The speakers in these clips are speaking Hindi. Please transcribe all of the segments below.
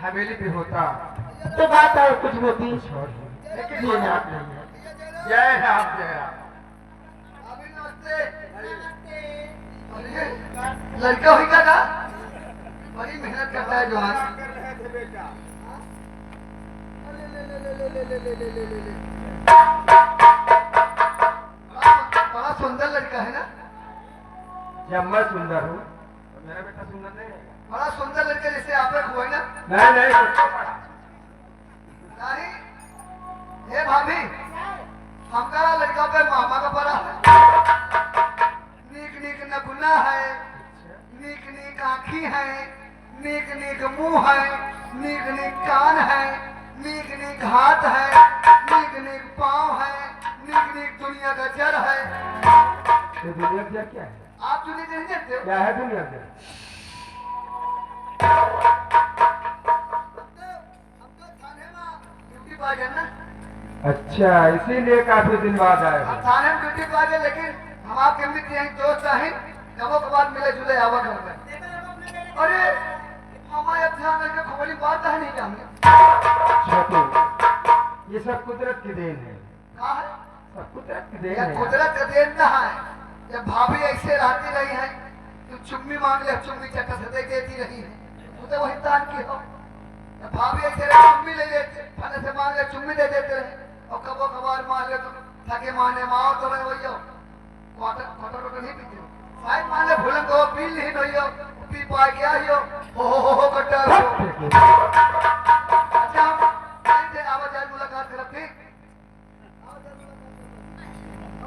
हवेली भी होता तो बात और कुछ होती, लेकिन ये बात नहीं है। जय राम जय राम। लड़का होगा ना, बड़ी मेहनत करता है जवान। बड़ा सुंदर लड़का है ना। जब मैं सुंदर हूँ तो मेरा बेटा सुंदर नहीं है। बड़ा सुंदर लड़का जैसे आप एक हुए ना। नहीं नहीं नहीं, ये भाभी हमारा लड़का पे मामा का पड़ा है। नीक नीक नगुना है, नीक नीक आँखी है, नीक नीक मुंह है, नीक नीक कान है, नीक नीक हाथ है, नीक नीक पाँव है, नीक नीक दुनिया का जड़ है। ये दुनिया का क्या है? आप दुनिया नहीं जानते हो? क्या है दुनिया का? अच्छा, इसीलिए काफी दिन बाद आए हो। थाने में ड्यूटी पर आ गए, लेकिन हम आपके मित्र हैं, दोस्त हैं, कबो कबार मिले जुले आवा घर में। अरे हमारे ध्यान रखे खोली बात है नहीं जाने। छोटू, ये सब कुदरत की देन है। कहाँ है? सब कुदरत की देन या है। कुदरत का देन ना है। जब भाभी ऐसे रहती रही है, तो चुम्मी मांग ले, चुम्मी चक्कर से देती रही है, तू तो वही तान की हो। भाभी ऐसे चुम्मी ले लेते, फने से मांग ले, चुम्मी दे देते रहे, और कबो कबार मान ले तो थके माने माओ तो रहे वही हो। क्वार्टर क्वार्टर नहीं पीते हो, शायद मान ले भूलन को पी नहीं रही हो, पी पा गया ही हो कट्टा हो। अच्छा हम आवाज मुलाकात कर, ठीक?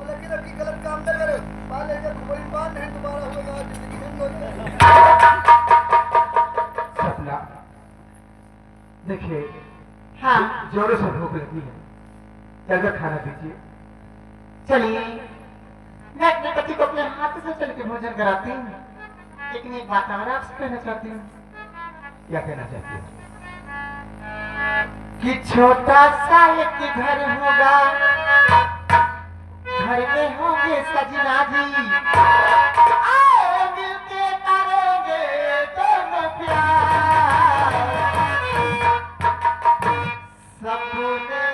लेकिन अभी गलत काम न करो, मान ले जब कोई बात नहीं तुम्हारा होगा जिंदगी में हो जाएगी। सपना देखिए, हाँ जोरों से भूख लगी है, चलकर खाना दीजिए। चलिए, मैं अपने पति को अपने हाथ से चल के भोजन कराती हूँ, लेकिन एक बात और आपसे कहना चाहती हूँ। क्या कहना चाहती है? कि छोटा सा एक घर होगा, घर में होंगे सजना जी, आओ मिलके करेंगे दोनों प्यार, सपने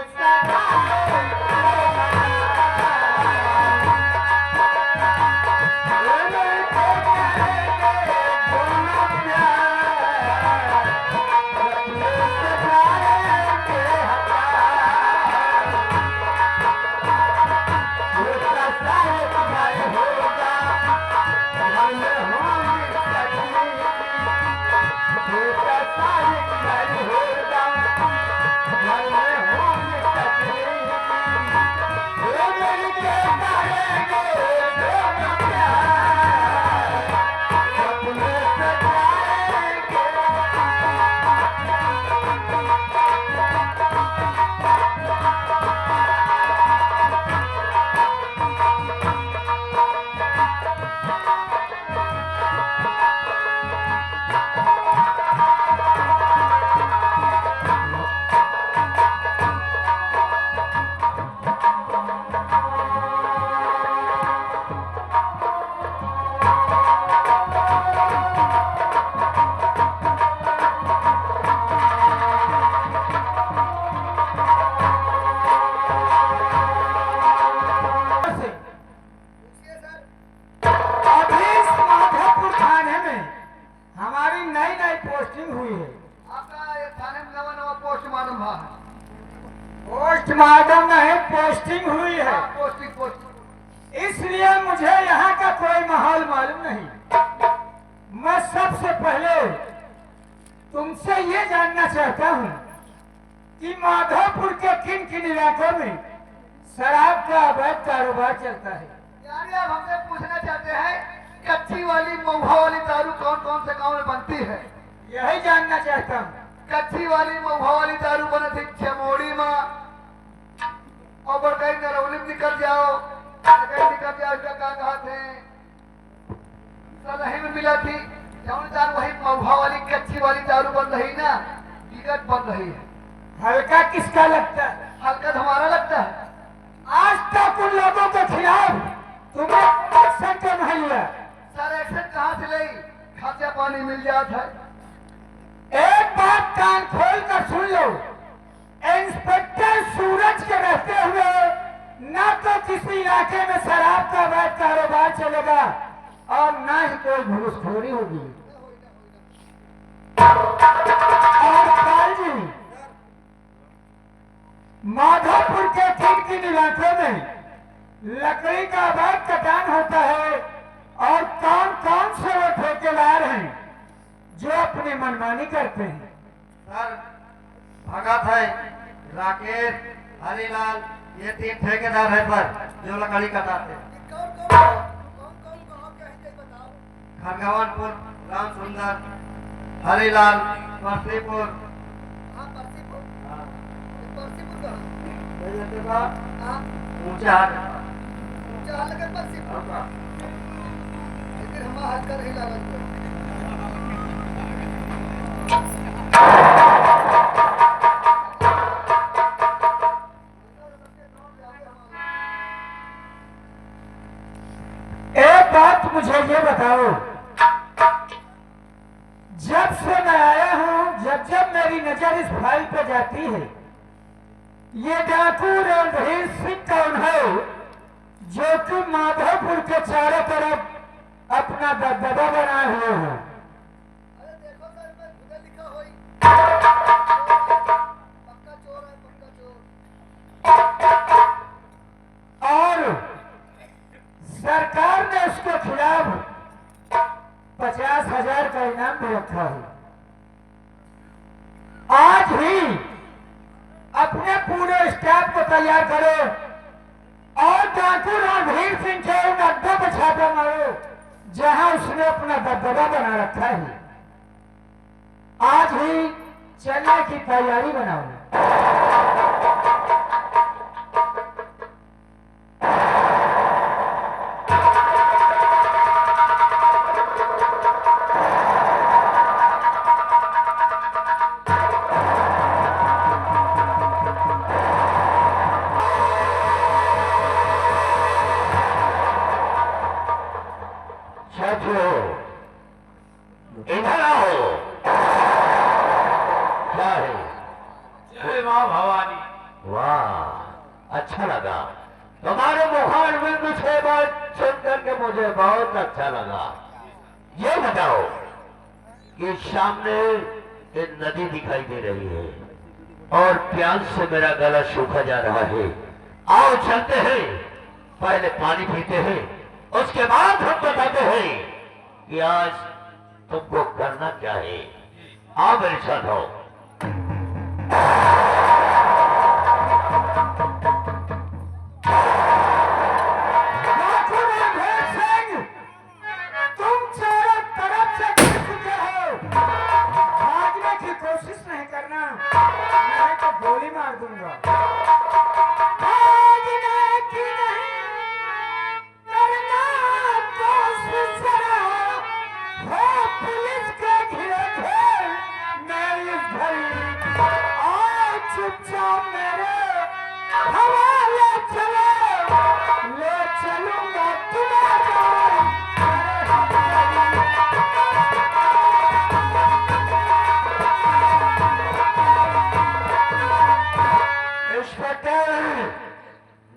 पोस्टमार्टम नहीं, पोस्टिंग हुई है। पोस्टिंग इसलिए मुझे यहाँ का कोई माहौल मालूम नहीं। मैं सबसे पहले तुमसे ये जानना चाहता हूँ कि माधोपुर के किन किन इलाकों में शराब का अवैध कारोबार चलता है। यानी आप हमसे पूछना चाहते हैं कच्ची वाली महुआ वाली दारू कौन कौन से गांव में बनती है? यही जानना चाहता हूँ। कच्ची वाली महुआ वाली दारू बने थी चमोड़ी में और बड़कई नरौली में निकल जाओ, निकल जाओ इसका क्या कहा थे सलही में मिला थी। जौन दारू वही महुआ वाली कच्ची वाली दारू बन रही ना, टिकट बन रही है। हल्का किसका लगता है? हल्का हमारा लगता है। आज तक उन लोगों के खिलाफ तुमने एक्शन क्यों नहीं लिया? सर एक्शन कहाँ से ली? खर्चा पानी मिल जाता है। एक बात कान खोल कर सुन लो, इंस्पेक्टर सूरज के रहते हुए न तो किसी इलाके में शराब का अवैध कारोबार चलेगा और न ही कोई घूसखोरी होगी। और पाल जी, माधोपुर के किन किन इलाकों में लकड़ी का अवैध कटान होता है और कौन कौन से वो ठेकेदार हैं जो अपनी मनमानी करते हैं? सर भगत है, राकेश, हरिलाल, ये 3 ठेकेदार है सर जो लकड़ी कटाते हैं। खरगवानपुर, राम सुंदर, हरिलाल, परसीपुर, ऊंचा एक बात मुझे ये बताओ, जब से मैं आया हूं, जब मेरी नजर इस फाइल पे जाती है, ये डाकू रणधीर सिंह कौन है जो कि माधोपुर के चारों तरफ अपना दबदबा बनाए हुए हैं? अरे देखो सर मैं खुद लिखा हुई पक्का चोर है, पक्का चोर। और सरकार ने उसके खिलाफ 50,000 का इनाम भी रखा है। आज ही अपने पूरे स्टाफ को तैयार करो और डाकू रणधीर सिंह के उन अड्डों पर छापा मारो जहां उसने अपना दबदबा बना रखा है। आज ही चलने की तैयारी बनाओ। इधर आओ। क्या है? जय मां भवानी। वाह, अच्छा लगा तुम्हारे मुखार में मुझे बात सुनकर के मुझे बहुत अच्छा लगा। ये बताओ कि सामने एक नदी दिखाई दे रही है और प्यास से मेरा गला सूखा जा रहा है। आओ चलते हैं, पहले पानी पीते हैं, उसके बाद हम बताते हैं कि आज तुमको करना क्या है। आओ मेरे साथ आओ। तुम चारों तरफ से गिर चुके हो, भागने की कोशिश नहीं करना, नहीं तो गोली मार दूंगा। भागने की नहीं करना कोशिश जरा, हो पुलिस के घिरे थे मैं इस घड़ी, आओ चुपचाप मेरे हवाले चलो, ले चलूंगा तुम्हारा।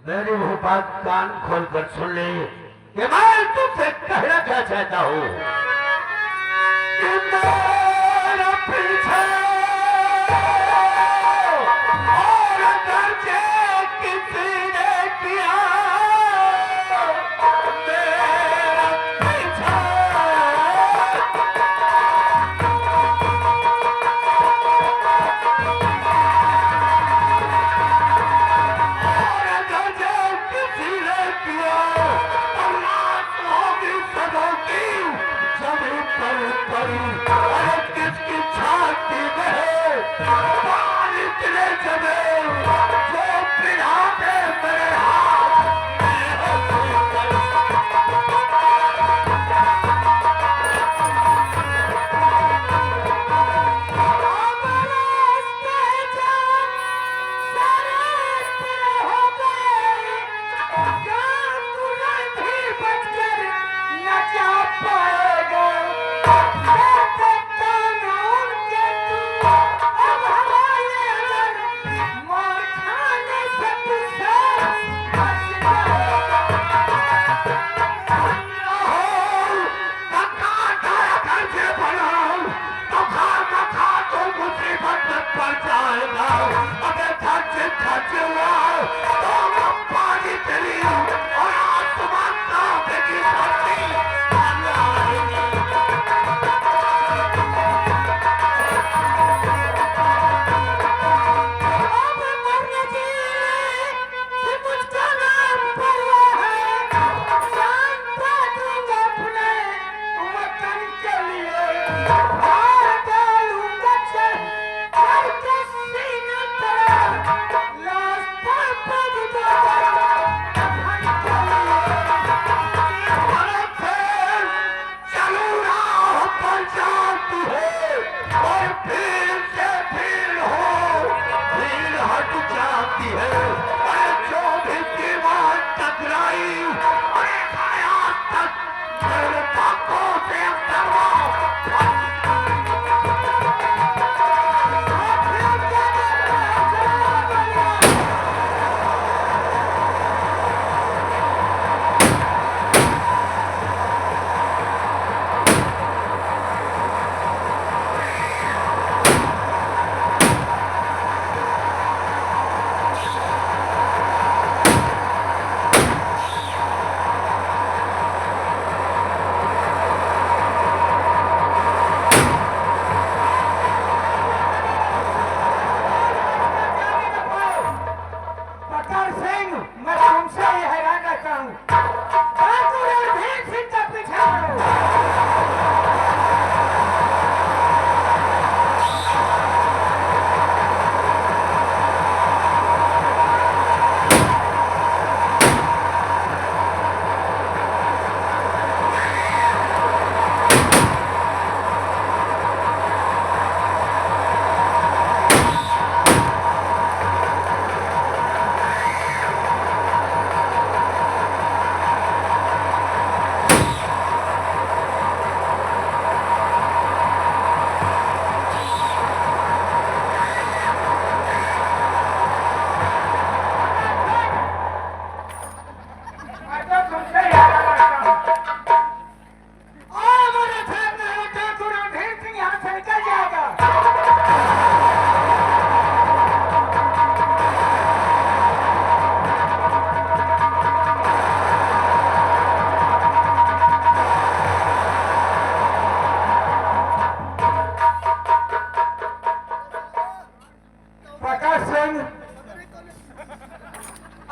मेरी वो बात कान खोलकर सुन ले कि मैं तुमसे कहना क्या चाहता हूँ कि मेरा पीछे और अगर जे किसी ने किया हूँ। डाकू रणधीर सिंह का पीछा करो।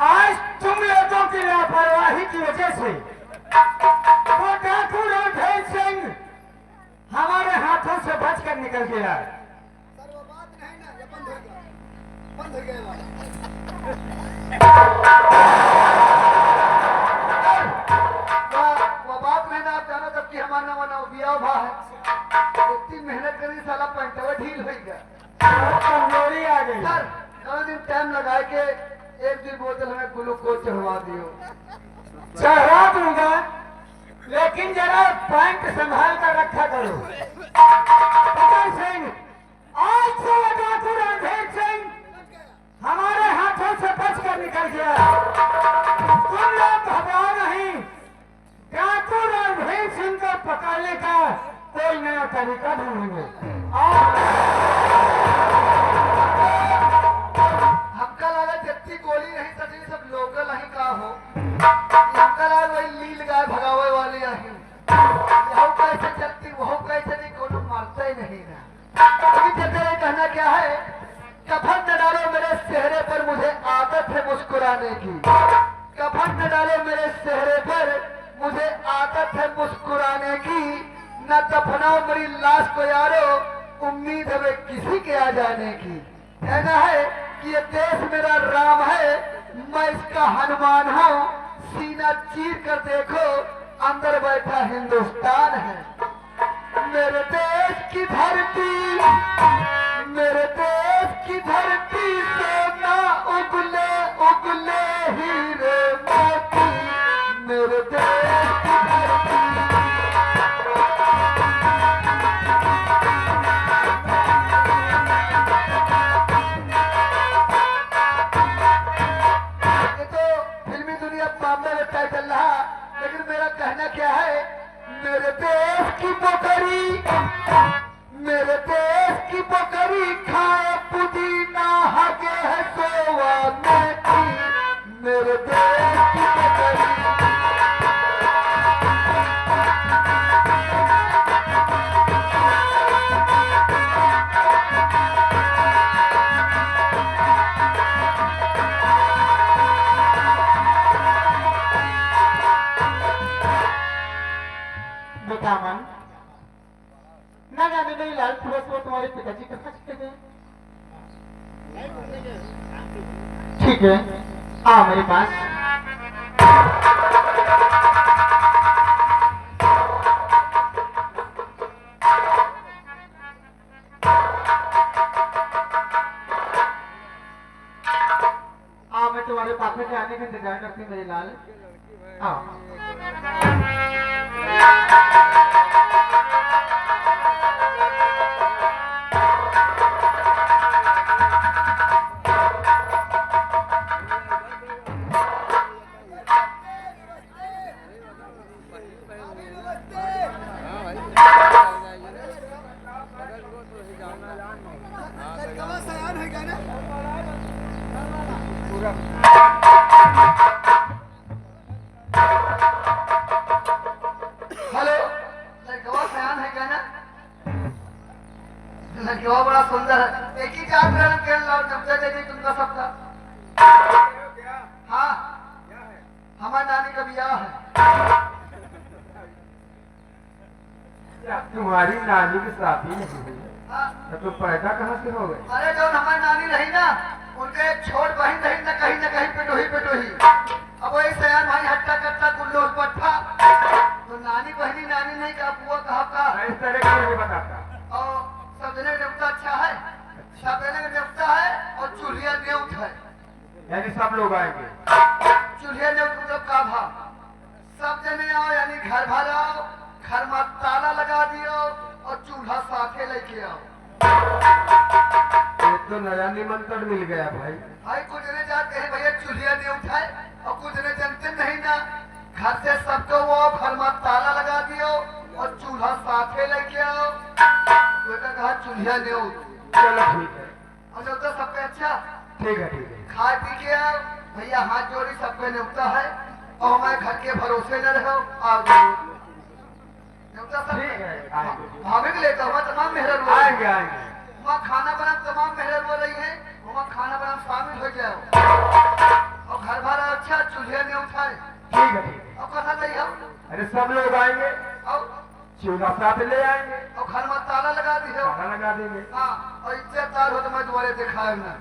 आज तुम लोगों की लापरवाही की वजह से वो डाकू रणधीर सिंह हमारे हाथों से बचकर निकल गया। सर वो बात नहीं ना, ये बंद हो गया, बंद हो गया वाला। वो बात नहीं ना, आप जानो तब कि हमारा नवा नवा बिया भा है, इतनी मेहनत करी साला पैंटवा ढील हो गया, कमजोरी आ गई। सर 9 दिन टाइम लगा के 1 बोतल हमें ग्लूकोज चढ़वा दियो। चढ़ा दूंगा, लेकिन जरा पैंट संभाल कर रखा करो। पकड़ सिंह, आज से वो डाकू रणधीर सिंह हमारे हाथों से बचकर निकल गया। तुम लोग घबराओ नहीं, डाकू रणधीर सिंह को पकड़ने का कोई नया तरीका ढूंढेंगे। हमका लगा जत्ती गोली नहीं सकती, सब लोकल नहीं का हो। हमका लगा वही लील गाय भगावे वाली आही, यह कैसे चलती वह कैसे नहीं, कोनो मारता ही नहीं ना। अभी चलते रहे, कहना क्या है, कफन न डालो मेरे चेहरे पर, मुझे आदत है मुस्कुराने की। कफन न डालो मेरे चेहरे पर, मुझे आदत है मुस्कुराने की। न दफनाओ मेरी लाश को यारो, उम्मीद है वे किसी के आ जाने की। कहना है कि ये देश मेरा राम है, मैं इसका हनुमान हूँ। सीना चीर कर देखो, अंदर बैठा हिंदुस्तान है। मेरे देश की धरती, मेरे देश की धरती से ना उगले उगले हीरे मोती। मेरे देश की धरती, चल रहा, लेकिन मेरा कहना क्या है, मेरे देश की बकरी, मेरे देश की बकरी खाए पुदीना हगे है सोवा मेथी। मेरे देश की बकरी, दामन ना जाने नहीं लाल सुबह सुबह तुम्हारे पिताजी कहाँ चले गए? ठीक है, आओ मेरे पास। आओ, मैं तुम्हारे पापा के आने का इंतजार करती हूँ मेरे लाल। आओ। लड़कियों बड़ा सुंदर है, एक ही जात रंग के लौट जब दे दी तुमका सबका। हाँ, हमारे नानी का ब्याह है। तुम्हारी नानी की शादी नहीं हुई हाँ, तो तुम पैदा कहाँ से हो गए? अरे जो हमारी नानी रही ना, उनके एक छोट बहन रही ना कहीं पेटोही। अब वही सयान भाई हट्टा कट्टा गुल्लो पट्टा, तो नानी बहनी नानी नहीं का बुआ का इस तरह का नहीं बताता। और सब जने न्योता अच्छा है, सब जने न्योता है और चूल्हिया न्योत है। यानी सब लोग आएंगे। चूल्हिया न्योत मतलब का भाव, सब जने आओ यानी घर भर आओ, घर में ताला लगा दियो और चूल्हा साथे लेके आओ। ये तो नया निमंत्रण मिल गया भाई। भाई कुछ जने जाते हैं भैया चूल्हिया नहीं उठाए, और कुछ जने जानते नहीं ना, घर से सबको वो घर में ताला लगा दियो और चूल्हा साथे लेके आओ। बेटा कहा चूल्हिया नहीं। चलो ठीक है, अच्छा तो सबके अच्छा ठीक है, ठीक है। खाए पी के आओ भैया, हाथ जोड़ी सबके न्योता है और हमारे घर के भरोसे न रहो। आओ जरूर न्योता सब ठीक है, आएंगे। भाभी के लेता हूँ तमाम मेहरर वो आएंगे आएंगे। वहाँ खाना बना तमाम मेहरर हो रही है, वहाँ खाना बना शामिल हो जाओ और घर भर अच्छा चूल्हे नहीं उठाए। ठीक है, ठीक है। और कथा नहीं हम अरे सब लोग आएंगे, और चूल्हा साथ ले आएंगे, घर में ताला लगा दी हो। खाना लगा देंगे। हाँ, और इज्जतदार हो तो मैं तुम्हारे दिखाए ना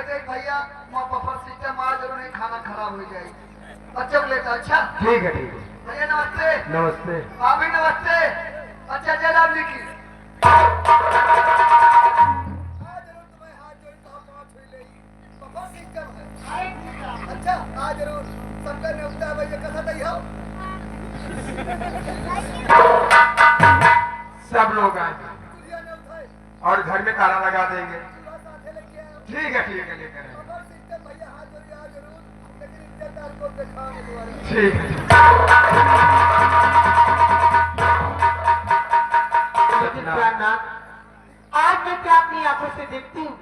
दे भैया, वहाँ बफर सिस्टम आ जरूर नहीं, खाना खराब हो जाएगी। बच्चों को लेता अच्छा। ठीक है, ठीक है। भैया नमस्ते। नमस्ते। भाभी नमस्ते। अच्छा जयराम जी की अच्छा हाँ जरूर सबका न्योता भैया कथा नहीं हो। सब लोग आएंगे और घर में ताला लगा देंगे। ठीक है, ठीक है, लेकर आएंगे। ठीक है। लेकिन प्राणनाथ, आज मैं क्या अपनी आंखों से देखती हूँ,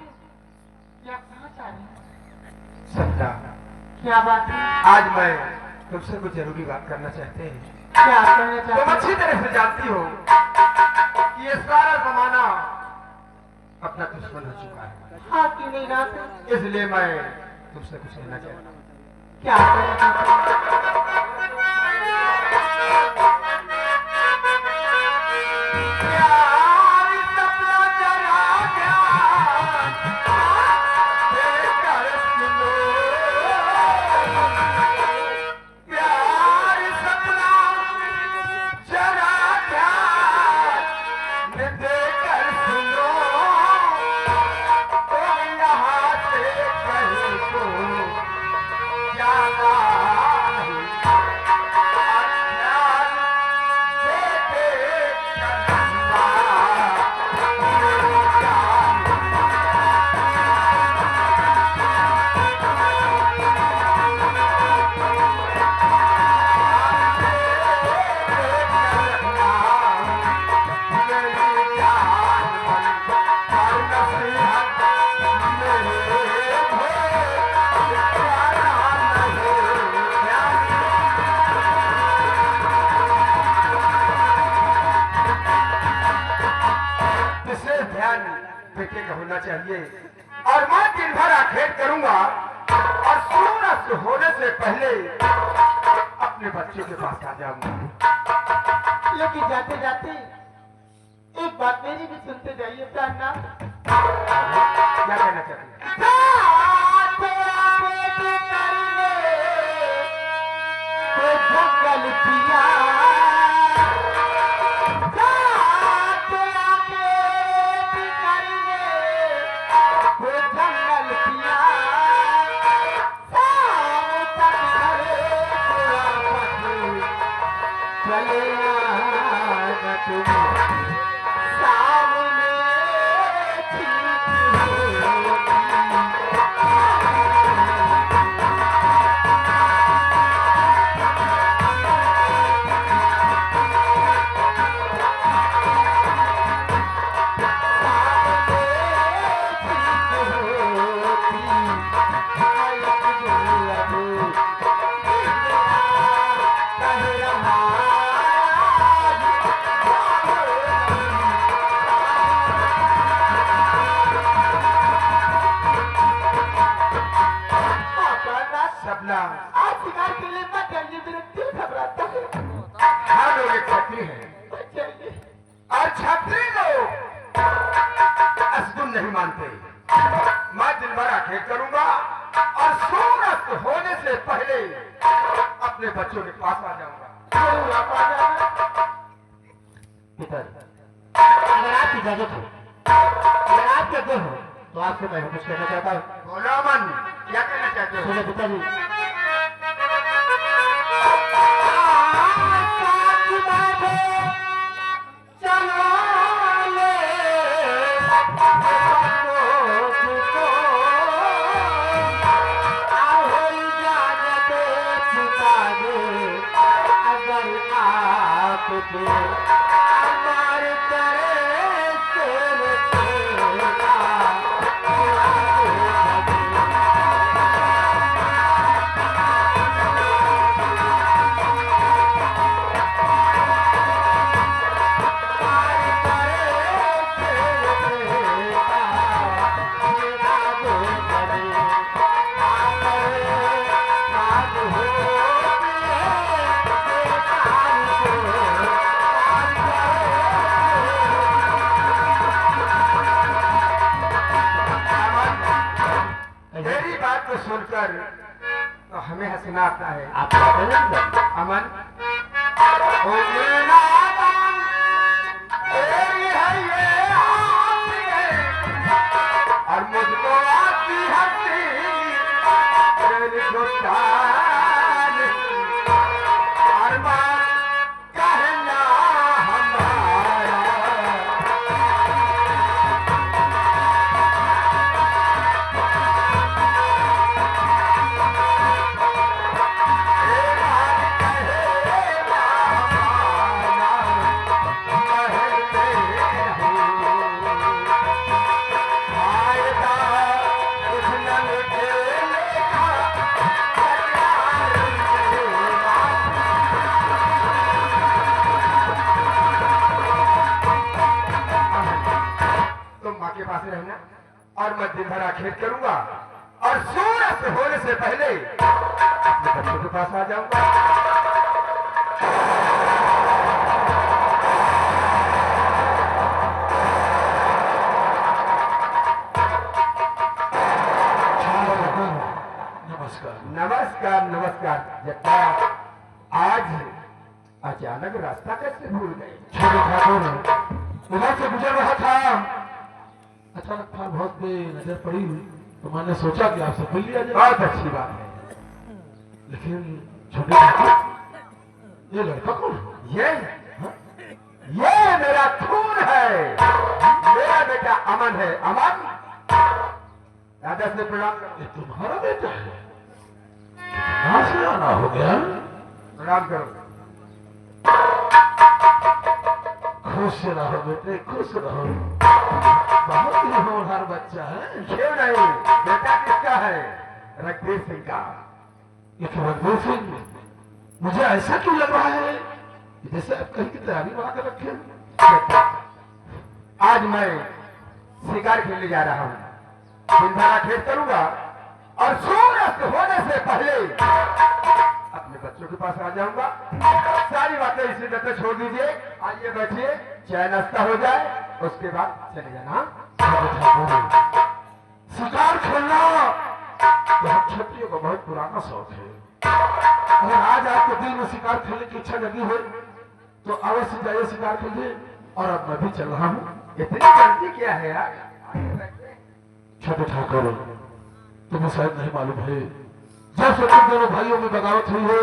क्या कहाँ चाह रही हैं? सत्ता, क्या बात है? आज मैं तुमसे कुछ जरूरी बात करना चाहते हैं। क्या कहना तुम चाहती अच्छी तरह से जानती हो कि ये सारा जमाना अपना दुश्मन हो चुका है, हाँ क्यों नहीं रात? इसलिए मैं तुमसे कुछ कहना चाहता हूँ। क्या कहना चाहती हैं? बेटे का होना चाहिए और मैं दिन भर आखेट करूंगा और सूरज होने से पहले अपने बच्चे के पास आ जाऊंगा। लेकिन जाते जाते एक बात मेरी भी सुनते जाइए प्राणनाथ। क्या कहना चाहते हैं? जंगल पिया बार के लिए मत जाइए, मेरा दिल घबराता है। हाँ लोग एक छत्री है मत जाइए। और छत्री लोग असगुन नहीं मानते। मैं दिन भर आंखें करूंगा और सूरज होने से पहले अपने बच्चों के पास आ जाऊंगा। जरूर आप आ जाना। पिताजी, अगर आपकी इजाजत हो, अगर आप कहते हो तो आपसे मैं कुछ कहना चाहता हूँ। बोलो अमन, क्या कहना चाहते हो? सुनो पिताजी, मेरी बात को सुनकर तो हमें हंसना आता है। आप कहते हैं ना, अमन, ओ मेरा अमन, तेरी है ये आंखें और मुझको आती हंसी तेरी गुस्तान अरमान कहना हमारा। तुम माँ के पास रहना और मैं दिन भर आखेट करूंगा और सूरज होने से पहले अपने बच्चों के पास आ जाऊंगा। नमस्कार। नमस्कार नमस्कार। जट्टा, आज अचानक रास्ता कैसे भूल गए? छोटे ठाकुर, उधर से गुजर रहा था, अचानक था बहुत पे नजर पड़ी, तो मैंने सोचा कि आपसे मिल लिया जाए। बहुत अच्छी बात है। लेकिन छोटे ठाकुर, ये लड़का कौन है? ये मेरा खून है। मेरा बेटा अमन है। अमन, दादा से प्रणाम करो। ये तुम्हारा बेटा है? कहाँ से आना हो गया? प्रणाम करो। खुश रहो बेटे, खुश रहो। बहुत ही होनहार बच्चा है। क्यों नहीं? बेटा किसका है? रघुवीर सिंह का। लेकिन रघुवीर सिंह, मुझे ऐसा क्यों लग रहा है कि जैसे आप कहीं की तैयारी बना कर रखे हैं? बेटा, आज मैं शिकार खेलने जा रहा हूँ। दिन भर खेत करूंगा और सूरज होने से पहले अपने बच्चों के पास आ जाऊंगा। सारी बातें इसी तरह छोड़ दीजिए। आइए बैठिए, चाय नाश्ता हो जाए, उसके बाद चले जाना। शिकार खेलना तो हम क्षत्रियों का बहुत पुराना शौक है। अगर आज आपके दिल में शिकार खेलने की इच्छा लगी हो तो अवश्य जाइए, शिकार खेलिए। और अब मैं भी चल रहा हूँ। इतनी जल्दी क्या है यार? छोटे ठाकुर, तुम्हें शायद नहीं मालूम है, जब से तुम दोनों भाइयों में बगावत हुई है,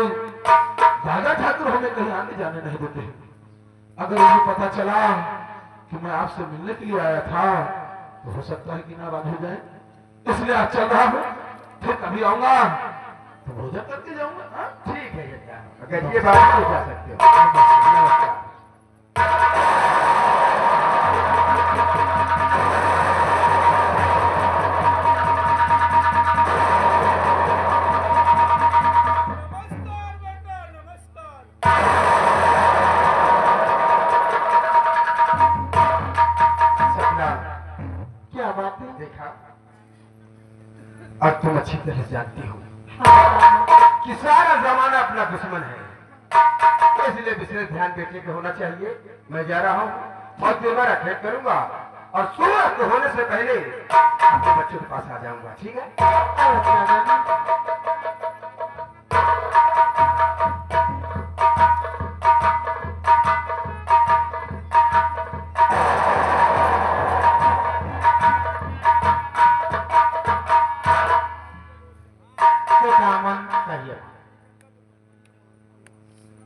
दादा ठाकुर हमें कहीं आने जाने नहीं देते। अगर उन्हें पता चला कि मैं आपसे मिलने के लिए आया था तो हो सकता है कि नाराज हो जाए। इसलिए आज चल रहा हूँ, फिर कभी आऊंगा तो भोजन करके जाऊंगा। हाँ? ठीक है बेटा, अगर ये बात तो जा सकते हो। नमस्कार। क्या बात है? देखा, अब तुम अच्छी तरह जानती हो कि सारा जमाना अपना दुश्मन है, इसलिए विशेष ध्यान बेटे पे होना चाहिए। मैं जा रहा हूँ और तुम्हारा खेत करूंगा और सूरज होने से पहले अपने बच्चों के पास आ जाऊंगा, ठीक है?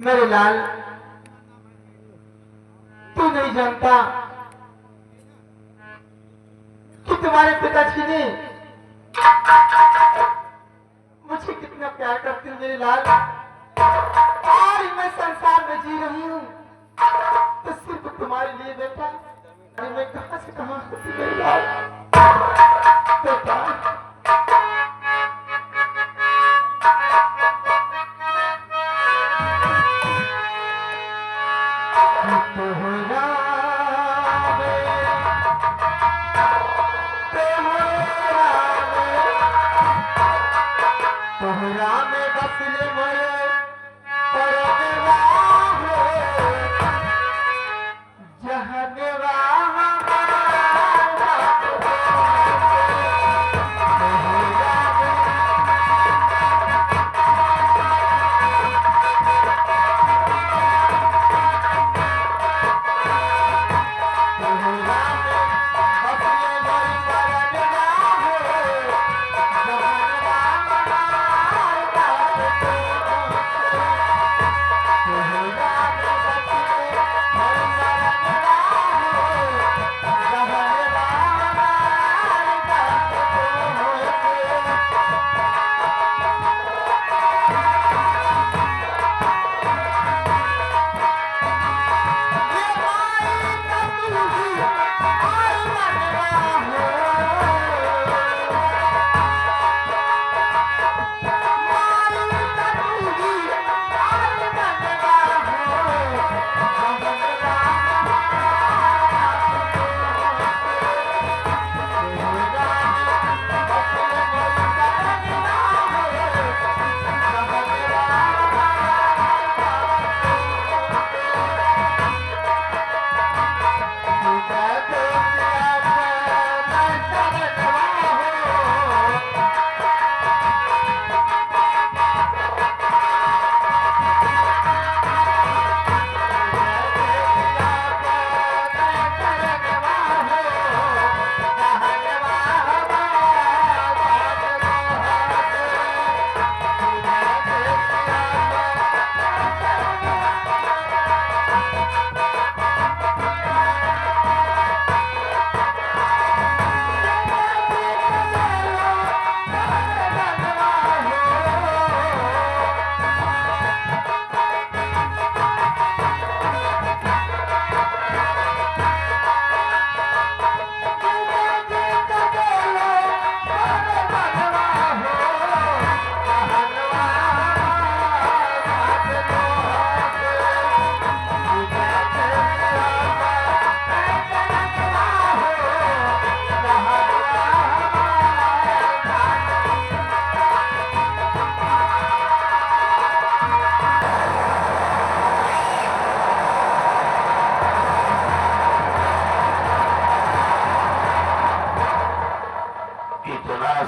मेरे लाल, तू नहीं जानता कि तुम्हारे पिताजी ने मुझे कितना प्यार करते हैं मेरे लाल। आज मैं संसार में जी रही हूँ तो सिर्फ तुम्हारे लिए बेटा। अरे मैं कहाँ से कहाँ होती मेरे लाल बेटा।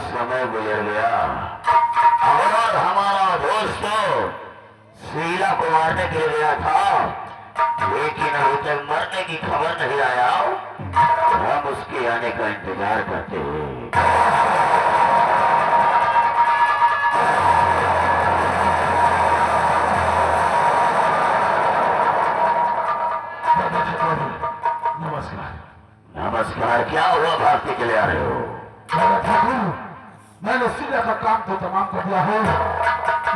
समय गुजर गया और हमारा दोस्त शीला को मारने के लिए गया था, लेकिन अभी तक मरने की खबर नहीं आया। हम उसके आने का इंतजार करते हैं। नमस्कार। नमस्कार। क्या हुआ, भागते चले आ रहे हो? ठाकुर, मैंने शीला का काम तो तमाम कर दिया है,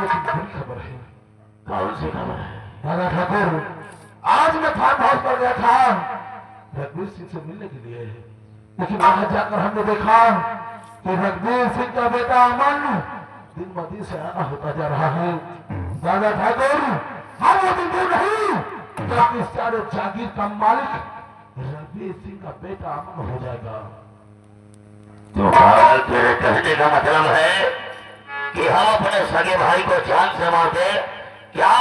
लेकिन बुरी खबर है। कौन सी खबर है? दादा ठाकुर, आज मैं फार्म हाउस पर गया था रघुवीर सिंह से मिलने के लिए, लेकिन वहां जाकर हमने देखा कि रघुवीर सिंह का बेटा अमन दिन ब दिन से आना होता जा रहा है। दादा ठाकुर, हम वो दिन दूर नहीं जब इस चारों जागीर का मालिक रघुवीर सिंह का बेटा अमन हो जाएगा। तो तेरे कहने का मतलब है कि हम अपने सगे भाई को जान से मार दे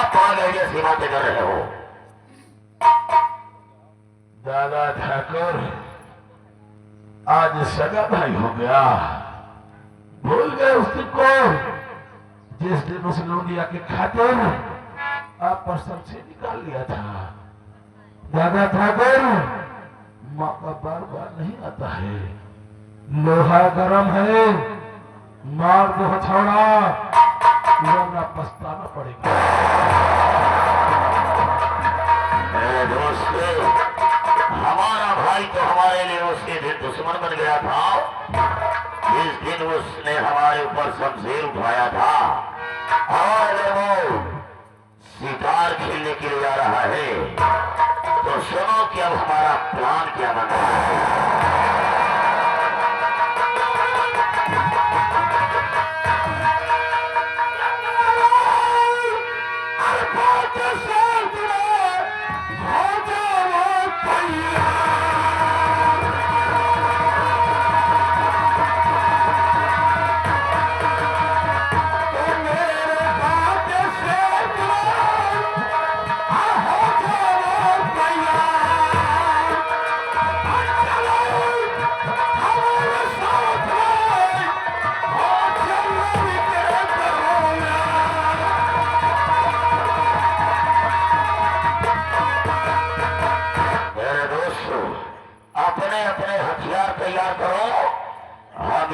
आप आ गए ये सीमा से कर रहे हो? दादा ठाकुर आज सगा भाई हो गया। भूल गए उस दिन को जिस दिन उस लौंडिया के खातिर आप पर सबसे निकाल लिया था। दादा ठाकुर मौका बार बार नहीं आता है। लोहा गरम है, मार दो हथौड़ा वरना पछताना पड़ेगा। मेरे दोस्त, हमारा भाई तो हमारे लिए उसके दिन दुश्मन बन गया था जिस दिन उसने हमारे ऊपर शमशीर उठाया था। और वो शिकार खेलने के लिए जा रहा है। तो सुनो कि अब हमारा प्लान क्या बन रहा है।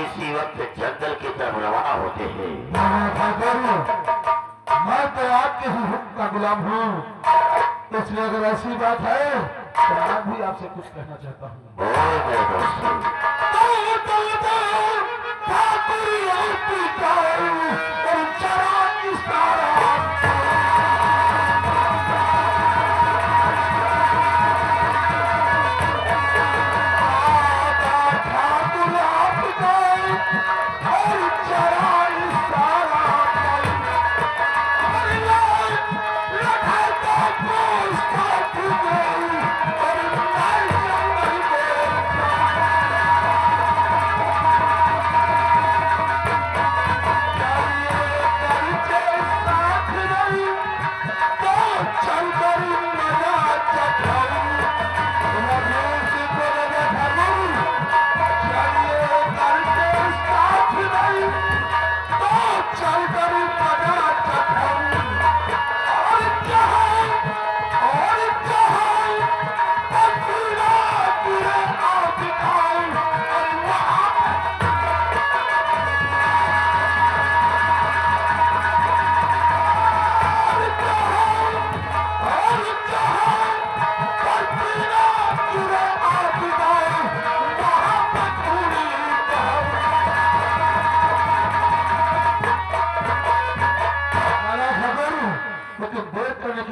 इसी वक्त जंगल की तरफ रवाना होते हैं। मैं तो आपके ही हुक्म का गुलाम हूँ, इसलिए अगर ऐसी बात है तो मैं भी आपसे कुछ कहना चाहता हूँ।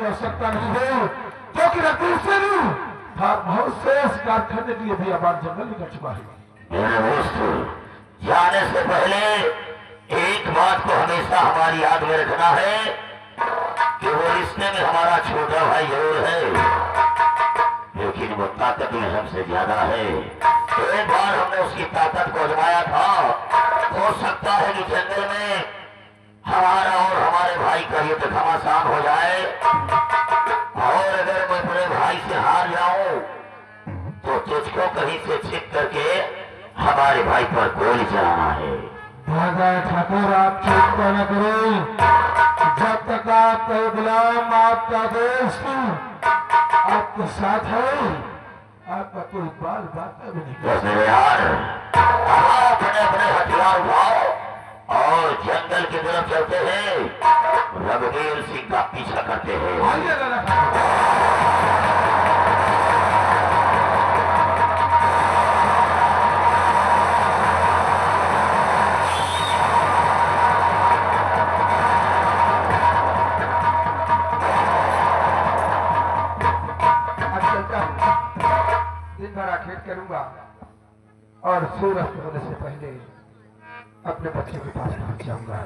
आवश्यकता नहीं है, क्योंकि रघुवीर सिंह फार्म हाउस से शिकार करने के लिए भी आबाद जंगल निकल चुका है। मेरे दोस्त, जाने से पहले एक बात को हमेशा हमारी याद में रखना है कि वो रिश्ते में हमारा छोटा भाई जरूर है, लेकिन वो ताकत में हमसे ज्यादा है। एक बार हमने उसकी ताकत को आजमाया था। हो सकता है कि जंगल में हमारा और हमारे भाई का युद्ध घमासान हो जाए, और अगर मैं अपने भाई से हार जाऊं तो तुझको कहीं से छिप करके हमारे भाई पर गोली चलाना है। दादा ठाकुर, आप चिंता न करो, जब तक आपका गुलाम आपका दोस्त आपके साथ है, आपका कोई बाल बात भी नहीं। मेरे यार, अपने अपने हथियार उठाओ और जंगल की तरफ चलते हैं, रघुवीर सिंह का पीछा करते हैं। दिन भर आखेट करूंगा और सूरज होने से पहले अपने बच्चे के पास पहुंच जाऊंगा।